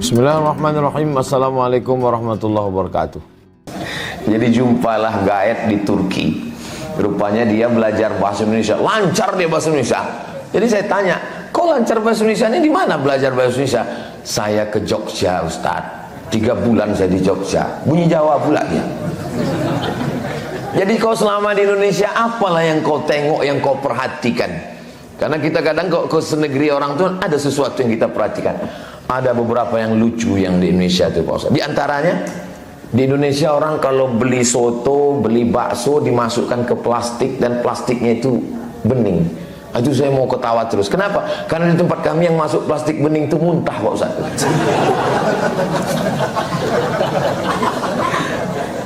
Bismillahirrahmanirrahim. Assalamualaikum warahmatullahi wabarakatuh. Jadi jumpalah gaet di Turki. Rupanya dia belajar bahasa Indonesia, lancar dia bahasa Indonesia. Jadi saya tanya, kok lancar bahasa Indonesia ini di mana belajar bahasa Indonesia? Saya ke Jogja, Ustadz. 3 bulan saya di Jogja. Bunyi Jawa pula dia. Jadi kau selama di Indonesia, apalah yang kau tengok, yang kau perhatikan? Karena kita kadang kok ke senegeri orang tuh ada sesuatu yang kita perhatikan. Ada beberapa yang lucu yang di Indonesia itu Pak Ustaz. Di antaranya, di Indonesia orang kalau beli soto, beli bakso dimasukkan ke plastik dan plastiknya itu bening. Itu saya mau ketawa terus. Kenapa? Karena di tempat kami yang masuk plastik bening itu muntah Pak Ustaz.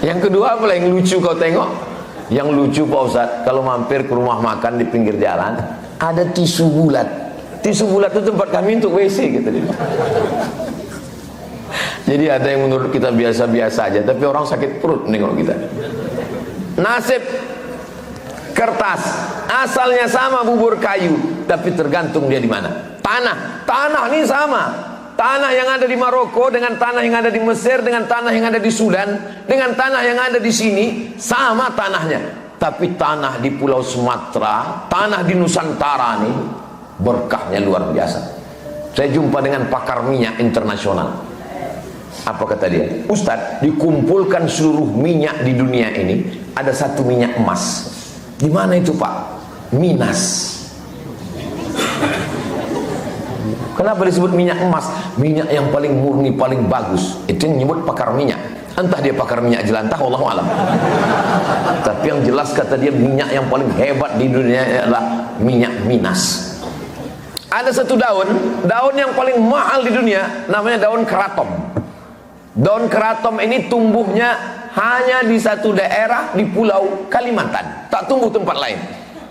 Yang kedua apa yang lucu kau tengok? Yang lucu Pak Ustaz, kalau mampir ke rumah makan di pinggir jalan, ada tisu bulat. Tisu bulat itu tempat kami untuk WC gitu. Jadi ada yang menurut kita biasa-biasa aja, tapi orang sakit perut nengok kita. Nasib kertas, asalnya sama bubur kayu, tapi tergantung dia di mana. Tanah ini sama. Tanah yang ada di Maroko dengan tanah yang ada di Mesir, dengan tanah yang ada di Sudan, dengan tanah yang ada di sini sama tanahnya. Tapi tanah di Pulau Sumatera, tanah di Nusantara nih berkahnya luar biasa. Saya jumpa dengan pakar minyak internasional. Apa kata dia? Ustadz, dikumpulkan seluruh minyak di dunia ini, ada satu minyak emas. Di mana itu Pak? Minas. Kenapa disebut minyak emas? Minyak yang paling murni, paling bagus. Itu yang menyebut pakar minyak. Entah dia pakar minyak jelantah, wallahu alam. Tapi yang jelas kata dia, minyak yang paling hebat di dunia adalah minyak Minas. Ada satu daun yang paling mahal di dunia, namanya daun keraton. Daun keraton ini tumbuhnya hanya di satu daerah di Pulau Kalimantan, tak tumbuh tempat lain.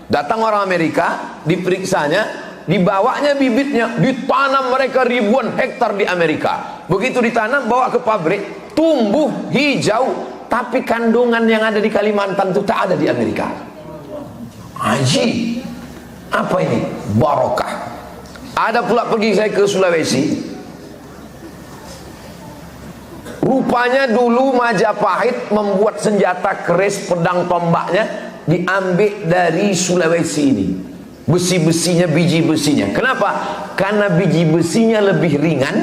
Datang orang Amerika, diperiksanya, dibawanya bibitnya, ditanam mereka ribuan hektar di Amerika. Begitu ditanam, bawa ke pabrik, tumbuh hijau, tapi kandungan yang ada di Kalimantan itu tak ada di Amerika. Haji, apa ini? Barokah. Ada pula pergi saya ke Sulawesi. Rupanya dulu Majapahit membuat senjata keris, pedang tombaknya diambil dari Sulawesi ini. Besi-besinya, biji besinya. Kenapa? Karena biji besinya lebih ringan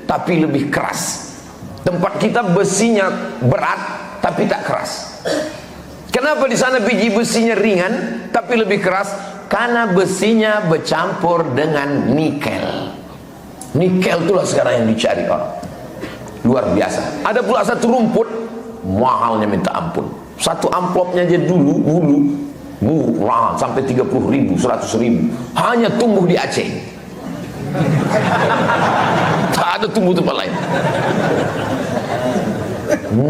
tapi lebih keras. Tempat kita besinya berat tapi tak keras. Kenapa di sana biji besinya ringan tapi lebih keras? Karena besinya bercampur dengan nikel. Nikel itulah sekarang yang dicari orang. Luar biasa. Ada pula satu rumput, mahalnya minta ampun. Satu amplopnya aja dulu murah sampai 30.000, 100.000. Hanya tumbuh di Aceh. Tak ada tumbuh tempat lain.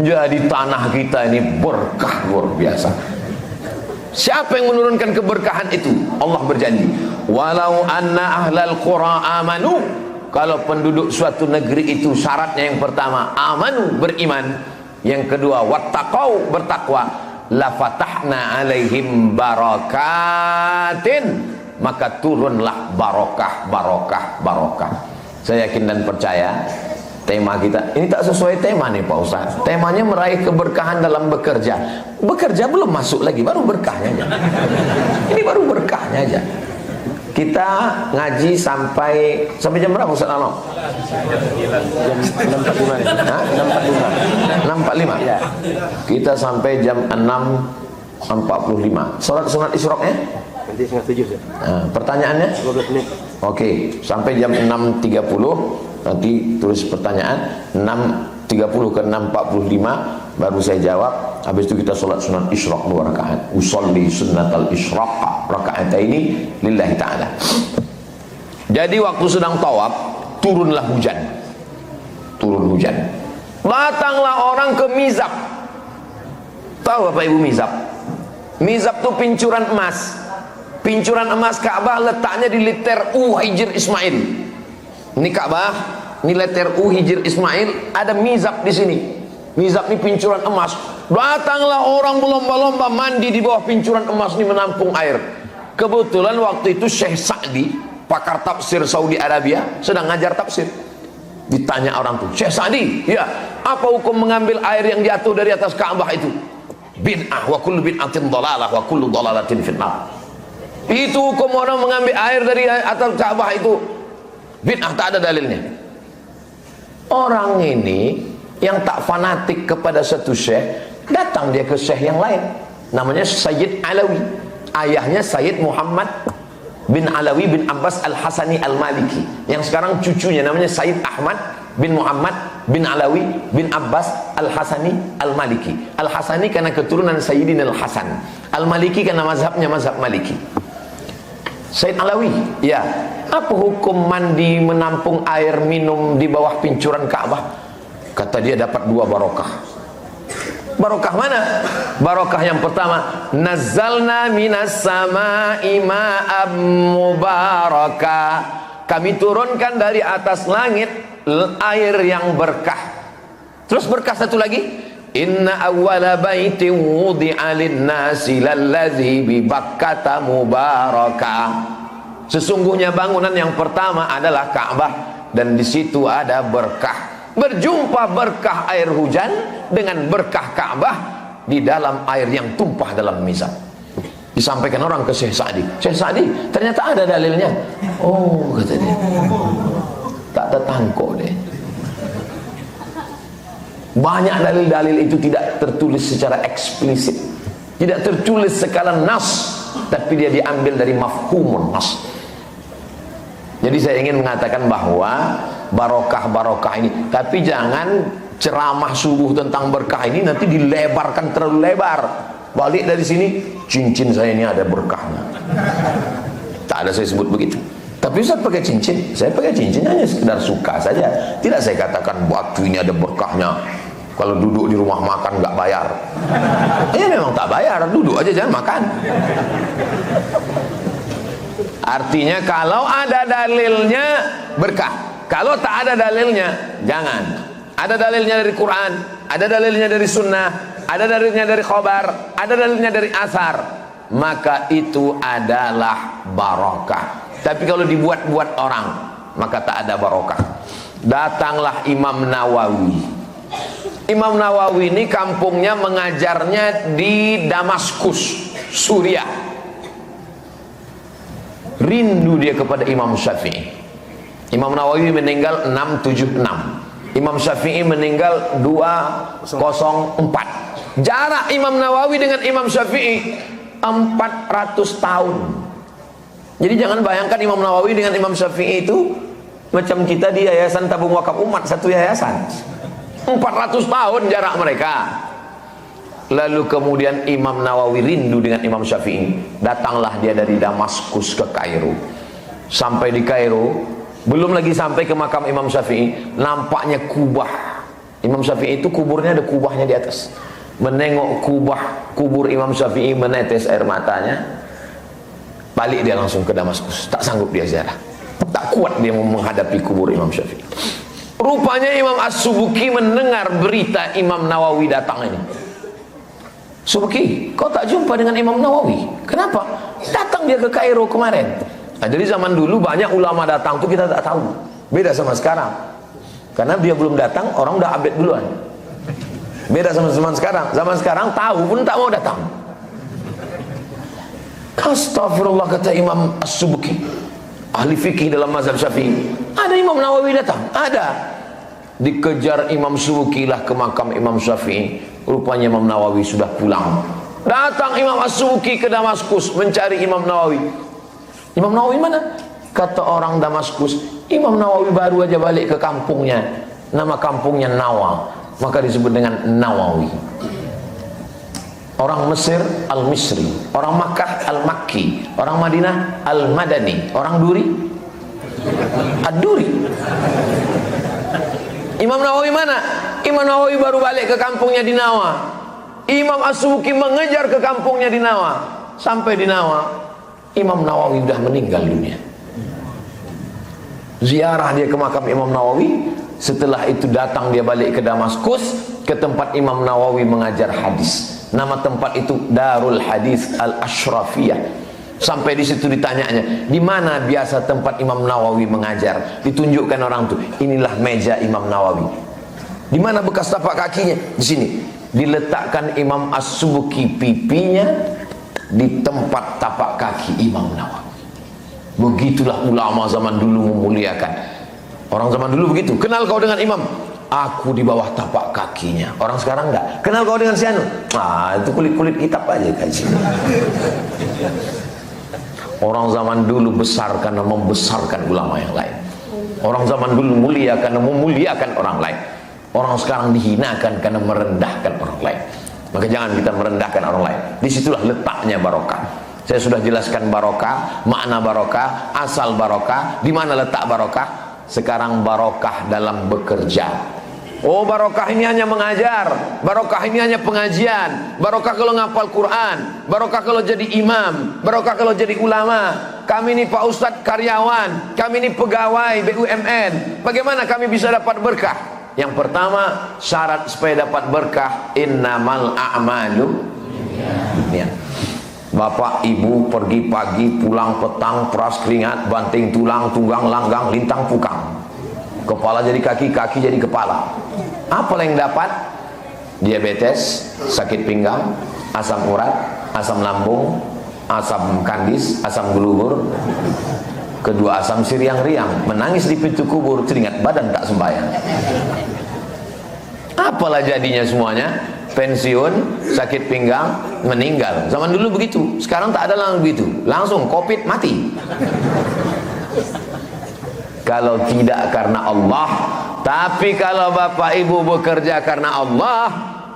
Jadi tanah kita ini berkah luar biasa. Siapa yang menurunkan keberkahan itu? Allah berjanji, walau anna ahlal qura amanu, kalau penduduk suatu negeri itu syaratnya yang pertama amanu, beriman, yang kedua wattaqau, bertakwa, la fatahna alaihim barakatin, maka turunlah barokah. Saya yakin dan percaya tema kita ini tak sesuai tema nih Pak Ustaz. Temanya meraih keberkahan dalam bekerja. Bekerja belum masuk lagi, baru berkahnya aja. Ini baru berkahnya aja. Kita ngaji sampai jam berapa Ustaz Anom? Jam 6.45. Hah? 6.45. Ya. Kita sampai jam 6.45. Sunat Isyraqnya? Nanti setengah 7 ya. Pertanyaannya? 12 menit. Oke, sampai jam 6.30 nanti tulis pertanyaan. 6.30 ke 6.45 baru saya jawab. Habis itu kita sholat sunat Isyraq 2 rakaat. Usolli sunnatal Isyraq raka'ataini lillahi ta'ala. Jadi waktu sedang tawaf, turunlah hujan. Turun hujan. Datanglah orang ke Mizab. Tahu Bapak Ibu Mizab? Mizab itu pincuran emas. Pincuran emas Ka'bah letaknya di letter U Hijr Ismail. Ini Ka'bah, ini letter U Hijr Ismail, ada mizab di sini. Mizab ini pincuran emas. Datanglah orang berlomba-lomba mandi di bawah pincuran emas ini menampung air. Kebetulan waktu itu Syekh Sa'di, pakar tafsir Saudi Arabia, sedang ngajar tafsir. Ditanya orang tuh, Syekh Sa'di, ya, apa hukum mengambil air yang jatuh dari atas Ka'bah itu? Bid'ah, wa kullu bid'atin dhalalah wa kullu dhalalatin finnar. Itu hukum orang mengambil air dari atas Ka'bah itu bid'ah, tak ada dalilnya. Orang ini yang tak fanatik kepada satu syekh, datang dia ke syekh yang lain, namanya Sayyid Alawi. Ayahnya Sayyid Muhammad bin Alawi bin Abbas Al-Hasani Al-Maliki, yang sekarang cucunya namanya Sayyid Ahmad bin Muhammad bin Alawi bin Abbas Al-Hasani Al-Maliki. Al-Hasani karena keturunan Sayyidin Al-Hasan, Al-Maliki karena mazhabnya mazhab Maliki. Sayyid Alawi, ya, apa hukum mandi menampung air minum di bawah pincuran Ka'bah? Kata dia dapat 2 barokah. Barokah mana? Barokah yang pertama, nazzalna minas sama'i ma'am mubarakah. Kami turunkan dari atas langit air yang berkah. Terus berkah satu lagi, inna awwala baitin wudi'a lin-nasi lalladzi bi Bakkata mubarakah. Sesungguhnya bangunan yang pertama adalah Ka'bah, dan di situ ada berkah. Berjumpa berkah air hujan dengan berkah Ka'bah di dalam air yang tumpah dalam mizan. Disampaikan orang ke Syekh Sa'di, Syekh Sa'di, ternyata ada dalilnya. Oh, kata dia, tak tertangkap deh. Banyak dalil-dalil itu tidak tertulis secara eksplisit, tidak tertulis sekala nas, tapi dia diambil dari mafhumun nas. Jadi saya ingin mengatakan bahwa barokah-barokah ini, tapi jangan ceramah subuh tentang berkah ini nanti dilebarkan terlalu lebar. Balik dari sini, cincin saya ini ada berkahnya. Tak ada saya sebut begitu. Tapi Ustaz pakai cincin, saya pakai cincin hanya sekedar suka saja. Tidak saya katakan batu ini ada berkahnya. Kalau duduk di rumah makan nggak bayar. Ya memang tak bayar, duduk aja jangan makan. Artinya kalau ada dalilnya berkah, kalau tak ada dalilnya jangan. Ada dalilnya dari Quran, ada dalilnya dari sunnah, ada dalilnya dari khobar, ada dalilnya dari asar, maka itu adalah barokah. Tapi kalau dibuat-buat orang, maka tak ada barokah. Datanglah Imam Nawawi. Imam Nawawi ini kampungnya mengajarnya di Damaskus, Suriah. Rindu dia kepada Imam Syafi'i. Imam Nawawi meninggal 676, Imam Syafi'i meninggal 204. Jarak Imam Nawawi dengan Imam Syafi'i 400 tahun. Jadi jangan bayangkan Imam Nawawi dengan Imam Syafi'i itu macam kita di Yayasan Tabung Wakaf Umat, satu yayasan. 400 tahun jarak mereka. Lalu kemudian Imam Nawawi rindu dengan Imam Syafi'i. Datanglah dia dari Damaskus ke Kairo. Sampai di Kairo, belum lagi sampai ke makam Imam Syafi'i, nampaknya kubah. Imam Syafi'i itu kuburnya ada kubahnya di atas. Menengok kubur Imam Syafi'i, menetes air matanya. Balik dia langsung ke Damaskus. Tak sanggup dia ziarah. Tak kuat dia menghadapi kubur Imam Syafi'i. Rupanya Imam As-Subuki mendengar berita Imam Nawawi datang ini. Subuki, kau tak jumpa dengan Imam Nawawi? Kenapa? Datang dia ke Kairo kemarin. Nah, jadi zaman dulu banyak ulama datang tuh kita tak tahu. Beda sama sekarang. Karena dia belum datang, orang udah update duluan. Beda sama zaman sekarang. Zaman sekarang tahu pun tak mau datang. Astagfirullah, kata Imam As-Subuki, ahli fikih dalam mazhab Syafi'i. Ada Imam Nawawi datang? Ada. Dikejar Imam Subuki lah ke makam Imam Syafi'i. Rupanya Imam Nawawi sudah pulang. Datang Imam As-Subuki ke Damaskus mencari Imam Nawawi. Imam Nawawi mana? Kata orang Damaskus, Imam Nawawi baru aja balik ke kampungnya. Nama kampungnya Nawa, maka disebut dengan Nawawi. Orang Mesir Al-Misri, orang Makkah Al-Makki, orang Madinah Al-Madani, orang Duri Ad-Duri. Imam Nawawi mana? Imam Nawawi baru balik ke kampungnya di Nawa. Imam As-Subuki mengejar ke kampungnya di Nawa. Sampai di Nawa, Imam Nawawi sudah meninggal dunia. Ziarah dia ke makam Imam Nawawi. Setelah itu datang dia balik ke Damaskus, ke tempat Imam Nawawi mengajar hadis. Nama tempat itu Darul Hadis Al-Ashrafiyah. Sampai di situ ditanyanya, di mana biasa tempat Imam Nawawi mengajar? Ditunjukkan orang tuh, inilah meja Imam Nawawi. Di mana bekas tapak kakinya? Di sini. Diletakkan Imam As-Subki pipinya di tempat tapak kaki Imam Nawawi. Begitulah ulama zaman dulu memuliakan. Orang zaman dulu begitu. Kenal kau dengan imam? Aku di bawah tapak kakinya. Orang sekarang enggak. Kenal kau dengan si anu? Itu kulit-kulit kitab aja kaji. Orang zaman dulu besar karena membesarkan ulama yang lain. Orang zaman dulu mulia karena memuliakan orang lain. Orang sekarang dihinakan karena merendahkan orang lain. Maka jangan kita merendahkan orang lain. Disitulah letaknya barokah. Saya sudah jelaskan barokah, makna barokah, asal barokah, di mana letak barokah. Sekarang barokah dalam bekerja. Oh, barokah ini hanya mengajar, barokah ini hanya pengajian, barokah kalau ngapal Quran, barokah kalau jadi imam, barokah kalau jadi ulama. Kami ini Pak Ustadz karyawan, kami ini pegawai BUMN. Bagaimana kami bisa dapat berkah? Yang pertama, syarat supaya dapat berkah, innamal a'malu ya. Bapak ibu pergi pagi, pulang petang, peras keringat, banting tulang, tunggang langgang, lintang pukang. Kepala jadi kaki, kaki jadi kepala. Apa yang dapat? Diabetes, sakit pinggang, asam urat, asam lambung, asam kandis, asam gelubur. Kedua asam siriang-riang, menangis di pintu kubur, teringat badan tak sembahyang. Apalah jadinya semuanya? Pensiun, sakit pinggang, meninggal. Zaman dulu begitu, sekarang tak ada langsung begitu. Langsung COVID mati. Kalau tidak karena Allah, tapi kalau bapak ibu bekerja karena Allah,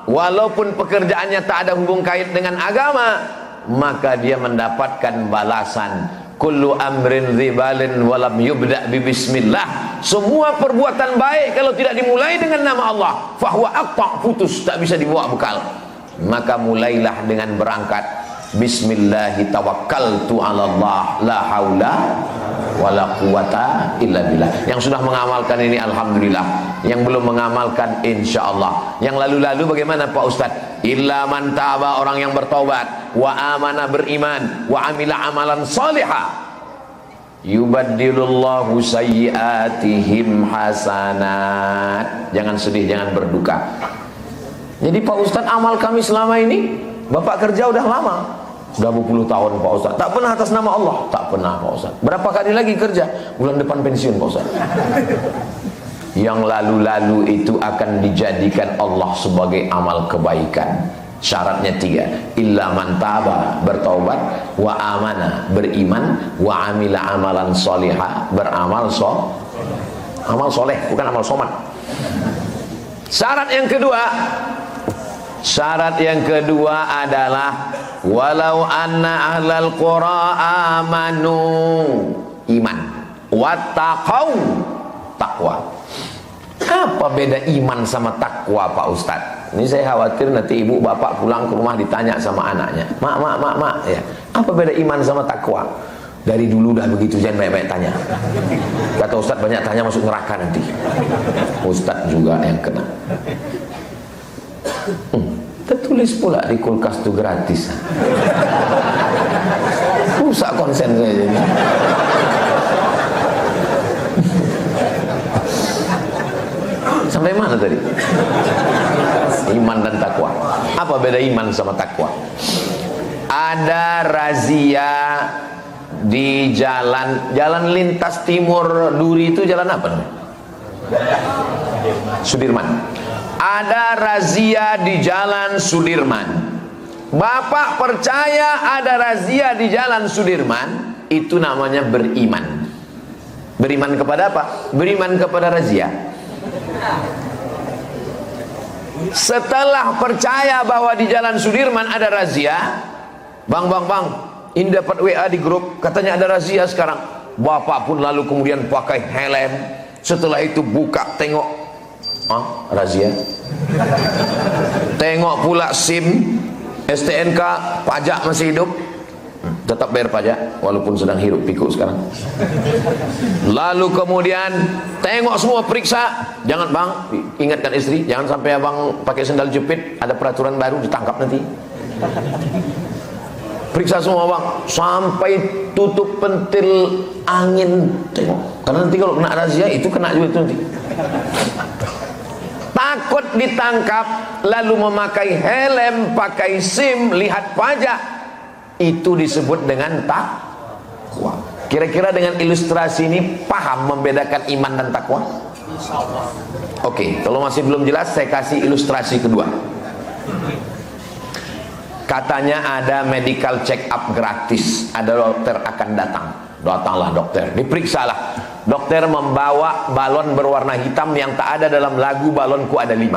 walaupun pekerjaannya tak ada hubung kait dengan agama, maka dia mendapatkan balasan. Kullu amrin dzibalin walam yubda bi bismillah. Semua perbuatan baik kalau tidak dimulai dengan nama Allah, fahuwa aqta, putus, tak bisa dibawa bekal. Maka mulailah dengan berangkat bismillahi tawakkaltu 'ala Allah la haula wala quwata illa billah. Yang sudah mengamalkan ini alhamdulillah, yang belum mengamalkan insyaallah. Yang lalu-lalu bagaimana Pak Ustaz? Illa man taba, orang yang bertaubat, wa amana, beriman, wa amila amalan salihah, yubaddilullahu sayyiatihim hasanat. Jangan sedih, jangan berduka. Jadi Pak Ustaz, amal kami selama ini, Bapak kerja udah lama, udah 20 tahun Pak Ustaz, tak pernah atas nama Allah. Tak pernah Pak Ustaz. Berapa kali lagi kerja? Bulan depan pensiun Pak Ustaz. Yang lalu-lalu itu akan dijadikan Allah sebagai amal kebaikan. Syaratnya 3, illa man taba, bertaubat, wa amana, beriman, wa amila amalan solihah, beramal amal soleh, bukan amal somat. Syarat yang kedua adalah walau anna ahlal qura amanu, iman, wattaqau, takwa. Apa beda iman sama takwa Pak Ustadz? Ini saya khawatir nanti ibu bapak pulang ke rumah ditanya sama anaknya, mak ya, apa beda iman sama takwa? Dari dulu dah begitu, jangan banyak-banyak tanya. Kata Ustadz, banyak tanya masuk neraka nanti. Ustadz juga yang kena. Tertulis pula di kulkas itu gratis. Rusak konsen saya jadi. Sampai mana tadi? Iman dan takwa. Apa beda iman sama takwa? Ada razia di jalan lintas timur Duri, itu jalan apa nih? Sudirman. Ada razia di jalan Sudirman. Bapak percaya ada razia di jalan Sudirman, itu namanya beriman. Beriman kepada apa? Beriman kepada razia. Setelah percaya bahwa di jalan Sudirman ada razia, bang, ini dapat WA di grup, katanya ada razia sekarang. Bapak pun lalu kemudian pakai helm. Setelah itu buka, tengok, razia. Tengok pula SIM, STNK, pajak masih hidup, tetap bayar pajak walaupun sedang hirup pikuk sekarang. Lalu kemudian tengok semua, periksa. Jangan bang, ingatkan istri, jangan sampai abang pakai sendal jepit, ada peraturan baru, ditangkap nanti. periksa semua bang, sampai tutup pentil angin, tengok, karena nanti kalau kena razia itu kena juga itu nanti. Takut ditangkap, lalu memakai helm, pakai SIM, lihat pajak, itu disebut dengan takwa. Kira-kira dengan ilustrasi ini paham membedakan iman dan takwa? Oke, kalau masih belum jelas saya kasih ilustrasi kedua. Katanya ada medical check up gratis, ada dokter akan datang. Datanglah dokter, diperiksalah. Dokter membawa balon berwarna hitam yang tak ada dalam lagu balonku ada 5.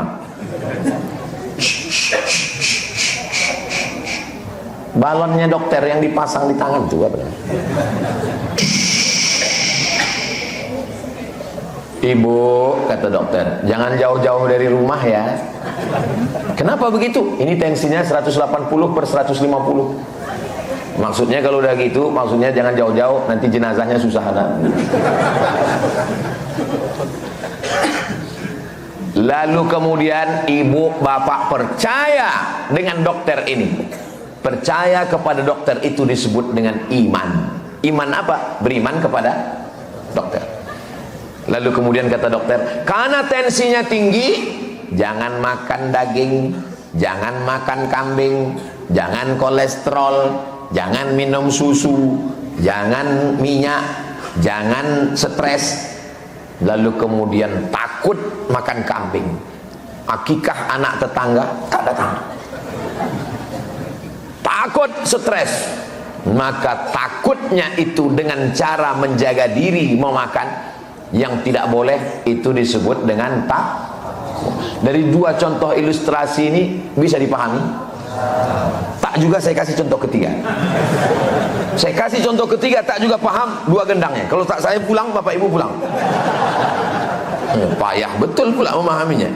Balonnya dokter yang dipasang di tangan tuh apa? Ibu, kata dokter, jangan jauh-jauh dari rumah ya. Kenapa begitu? Ini tensinya 180/150. Maksudnya kalau udah gitu, maksudnya jangan jauh-jauh, nanti jenazahnya susah ada. Lalu kemudian ibu bapak percaya dengan dokter ini. Percaya kepada dokter itu disebut dengan iman. Iman apa? Beriman kepada dokter. Lalu kemudian kata dokter, karena tensinya tinggi, jangan makan daging, jangan makan kambing, jangan kolesterol, jangan minum susu, jangan minyak, jangan stres. Lalu kemudian takut makan kambing. Akikah anak tetangga tak datang. Takut stres, maka takutnya itu dengan cara menjaga diri memakan yang tidak boleh, itu disebut dengan takwa. Dari dua contoh ilustrasi ini bisa dipahami? Tak juga saya kasih contoh ketiga. Saya kasih contoh ketiga, tak juga paham, dua gendangnya. Kalau tak saya pulang, bapak ibu pulang. Payah betul pula memahaminya.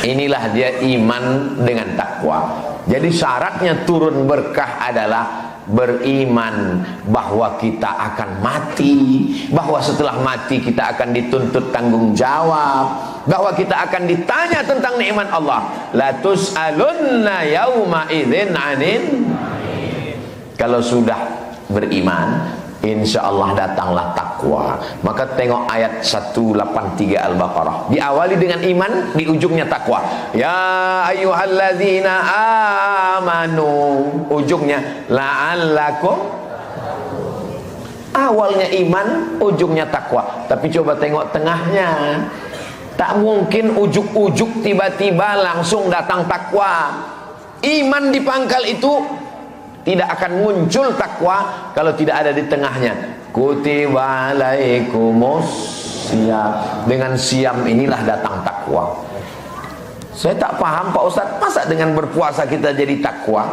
Inilah dia iman dengan takwa. Jadi syaratnya turun berkah adalah beriman bahwa kita akan mati, bahwa setelah mati kita akan dituntut tanggung jawab, bahwa kita akan ditanya tentang nikmat Allah. La tus'alunna yauma idzin 'anin. Kalau sudah beriman, insyaallah datanglah takwa. Maka tengok ayat 183 Al-Baqarah. Diawali dengan iman, di ujungnya takwa. Ya ayyuhalladzina amanu. Ujungnya la'allakum. Awalnya iman, ujungnya takwa. Tapi coba tengok tengahnya. Tak mungkin ujuk-ujuk tiba-tiba langsung datang takwa. Iman di pangkal itu tidak akan muncul takwa kalau tidak ada di tengahnya. Kutiba alaikumus siyam. Dengan siam inilah datang takwa. Saya tak paham Pak Ustaz, masa dengan berpuasa kita jadi takwa?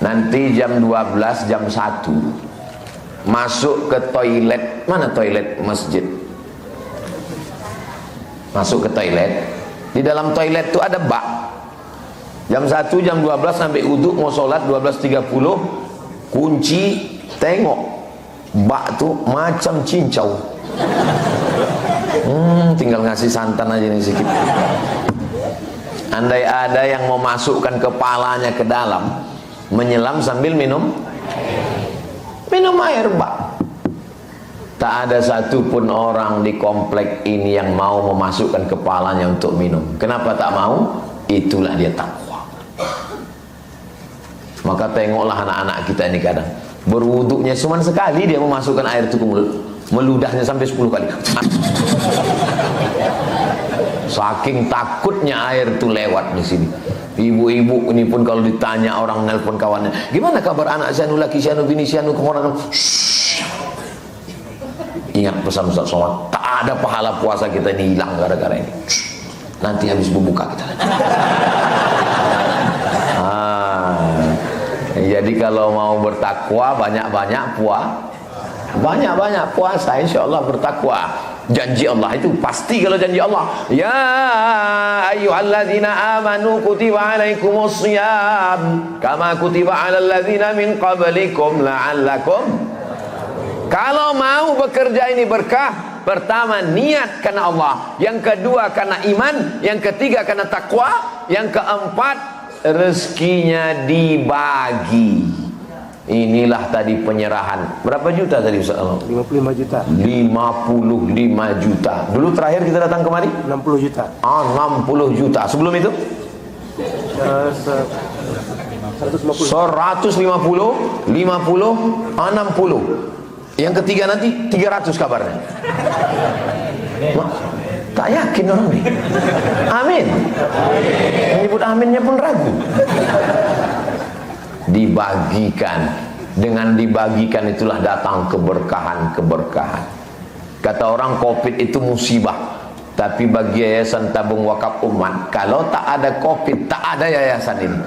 Nanti jam 12, jam 1 masuk ke toilet. Mana toilet masjid? Masuk ke toilet. Di dalam toilet itu ada bak. Jam 1, jam 12 sampai uduk mau sholat 12.30, kunci, tengok bak tuh macam cincau. Tinggal ngasih santan aja nih sedikit. Andai ada yang mau masukkan kepalanya ke dalam, menyelam sambil minum air bak. Tak ada satupun orang di komplek ini yang mau memasukkan kepalanya untuk minum. Kenapa tak mau? Itulah dia takwa. Maka tengoklah anak-anak kita ini kadang berwuduknya cuma sekali dia memasukkan air itu ke mulut, meludahnya sampai 10 kali. Saking takutnya air itu lewat di sini. Ibu-ibu ini pun kalau ditanya orang nelpon kawannya, gimana kabar anak saya, laki saya, bini saya, kemana? Ingat pesan Ustaz Somad, tak ada pahala puasa kita ini hilang gara-gara ini. Nanti habis berbuka kita. Jadi kalau mau bertakwa banyak-banyak puasa, insya Allah bertakwa. Janji Allah itu pasti kalau janji Allah. Ya ayyuhalladzina amanu kutiba alaikumus shiyam kama kutiba alal ladzina min qablikum la'allakum. Kalau mau bekerja ini berkah, pertama niat karena Allah, yang kedua karena iman, yang ketiga karena takwa, yang keempat rezekinya dibagi. Inilah tadi penyerahan. Berapa juta tadi Ustaz? 55 juta. 55 juta. Dulu terakhir kita datang kemari 60 juta. 60 juta. Sebelum itu 150. 150, 50, 60. Yang ketiga nanti 300 kabarnya. Tak yakin orang ini. Amin. Menyebut aminnya pun ragu. Dibagikan. Dengan dibagikan itulah datang keberkahan-keberkahan. Kata orang COVID itu musibah. Tapi bagi Yayasan Tabung Wakaf Umat, kalau tak ada COVID, tak ada yayasan ini.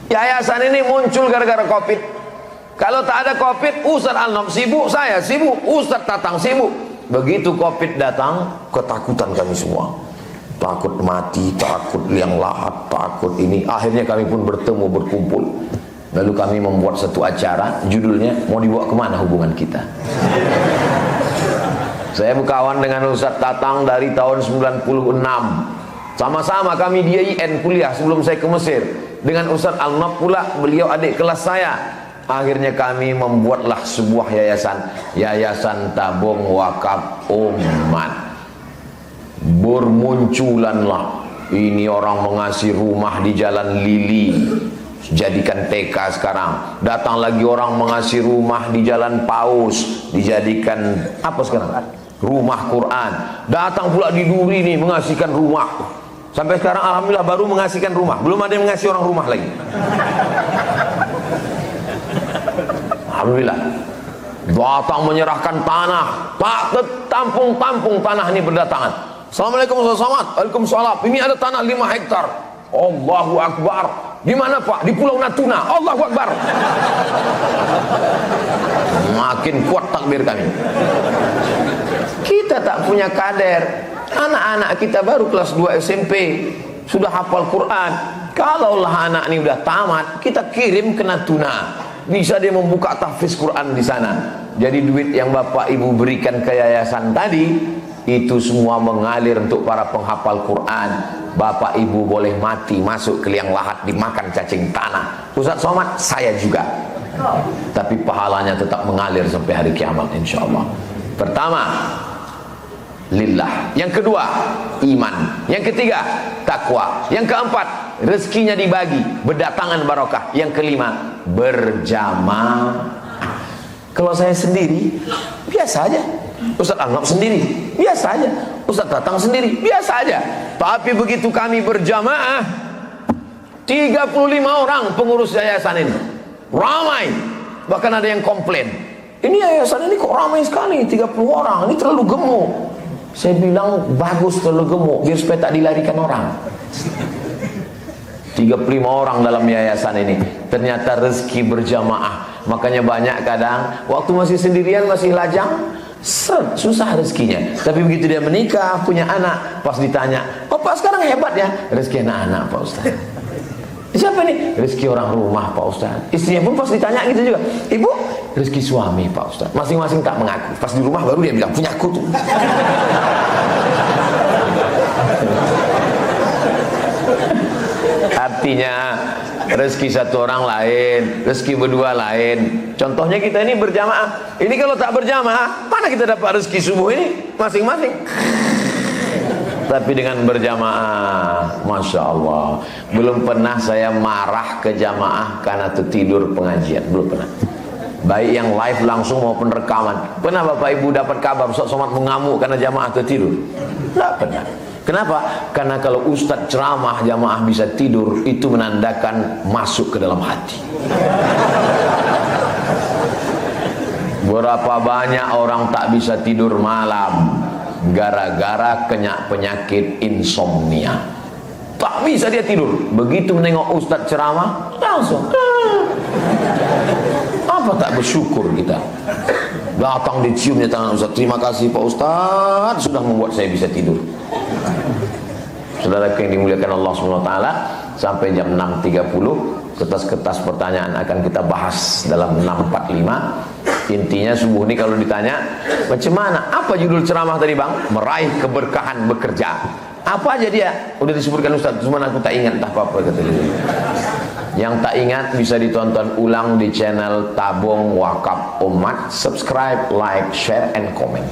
Yayasan ini muncul gara-gara COVID. Kalau tak ada COVID, Ustaz Al-Nob sibuk, saya sibuk, Ustaz Tatang sibuk. Begitu COVID datang, ketakutan kami semua. Takut mati, takut liang lahat, takut ini. Akhirnya kami pun bertemu, berkumpul. Lalu kami membuat satu acara, judulnya mau dibawa kemana hubungan kita. Saya berkawan dengan Ustaz Tatang dari tahun 96. Sama-sama kami di IAIN kuliah sebelum saya ke Mesir. Dengan Ustaz Al-Nob pula, beliau adik kelas saya. Akhirnya kami membuatlah sebuah yayasan, Yayasan Tabung Wakaf Umat. Bermunculanlah ini orang mengasih rumah di Jalan Lili, jadikan TK sekarang. Datang lagi orang mengasih rumah di Jalan Paus, dijadikan apa sekarang? Rumah Quran. Datang pula di Duri nih mengasihkan rumah. Sampai sekarang alhamdulillah baru mengasihkan rumah. Belum ada yang mengasih orang rumah lagi. Alhamdulillah. Datang menyerahkan tanah. Pak, tampung-tampung tanah ini berdatangan. Assalamualaikum Ustaz Somad. Waalaikumsalam. Ini ada tanah 5 hektar. Allahu Akbar. Di mana Pak? Di Pulau Natuna. Allahu Akbar. Makin kuat takbir kami. Kita tak punya kader. Anak-anak kita baru kelas 2 SMP, sudah hafal Quran. Kalaulah anak ini udah tamat, kita kirim ke Natuna. Bisa dia membuka tahfiz Quran di sana. Jadi duit yang Bapak Ibu berikan ke yayasan tadi, itu semua mengalir untuk para penghafal Quran. Bapak Ibu boleh mati, masuk ke liang lahat, dimakan cacing tanah. Ustaz Somad, saya juga. Tapi pahalanya tetap mengalir sampai hari kiamat insyaallah. Pertama, lillah. Yang kedua, iman. Yang ketiga, takwa. Yang keempat, rezekinya dibagi, berdatangan barokah. Yang kelima, berjamaah. Kalau saya sendiri, biasa aja. Ustaz Al-Nob sendiri, biasa aja. Ustaz Tatang sendiri, biasa aja. Tapi begitu kami berjamaah, 35 orang pengurus yayasan ini. Ramai. Bahkan ada yang komplain. Ini yayasan ini kok ramai sekali, 30 orang. Ini terlalu gemuk. Saya bilang bagus terlalu gemuk, biar supaya tak dilarikan orang. 35 orang dalam yayasan ini. Ternyata rezeki berjamaah. Makanya banyak kadang waktu masih sendirian, masih lajang, susah rezekinya. Tapi begitu dia menikah, punya anak, pas ditanya, "Oh Pak sekarang hebat ya?" Rezeki anak-anak Pak Ustaz. Siapa nih? Rezeki orang rumah Pak Ustaz. Istrinya pun pas ditanya gitu juga, "Ibu?" Rezeki suami Pak Ustaz. Masing-masing tak mengaku. Pas di rumah baru dia bilang, "Punya aku tuh." Artinya rezeki satu orang lain, rezeki berdua lain. Contohnya kita ini berjamaah. Ini kalau tak berjamaah, mana kita dapat rezeki subuh ini? Masing-masing. Tapi dengan berjamaah, Masya Allah, belum pernah saya marah ke jamaah karena tertidur pengajian. Belum pernah. Baik yang live langsung maupun rekaman. Pernah Bapak Ibu dapat kabar Ustaz Somad mengamuk karena jamaah tertidur? Tidak pernah. Kenapa? Karena kalau Ustadz ceramah jamaah bisa tidur, itu menandakan masuk ke dalam hati. Berapa banyak orang tak bisa tidur malam gara-gara kena penyakit insomnia. Tak bisa dia tidur. Begitu menengok Ustadz ceramah, langsung apa tak bersyukur kita. Datang diciumnya tangan Ustadz, "Terima kasih Pak Ustadz sudah membuat saya bisa tidur." Saudara yang dimuliakan Allah SWT, sampai jam 6.30 kertas-kertas pertanyaan akan kita bahas dalam 6.45. Intinya subuh ini kalau ditanya, macam mana? Apa judul ceramah tadi Bang? Meraih keberkahan bekerja. Apa aja dia? Udah disebutkan Ustaz, cuma aku tak ingat entah apa-apa kata dia. Yang tak ingat bisa ditonton ulang di channel Tabung Wakaf Umat. Subscribe, like, share, and comment.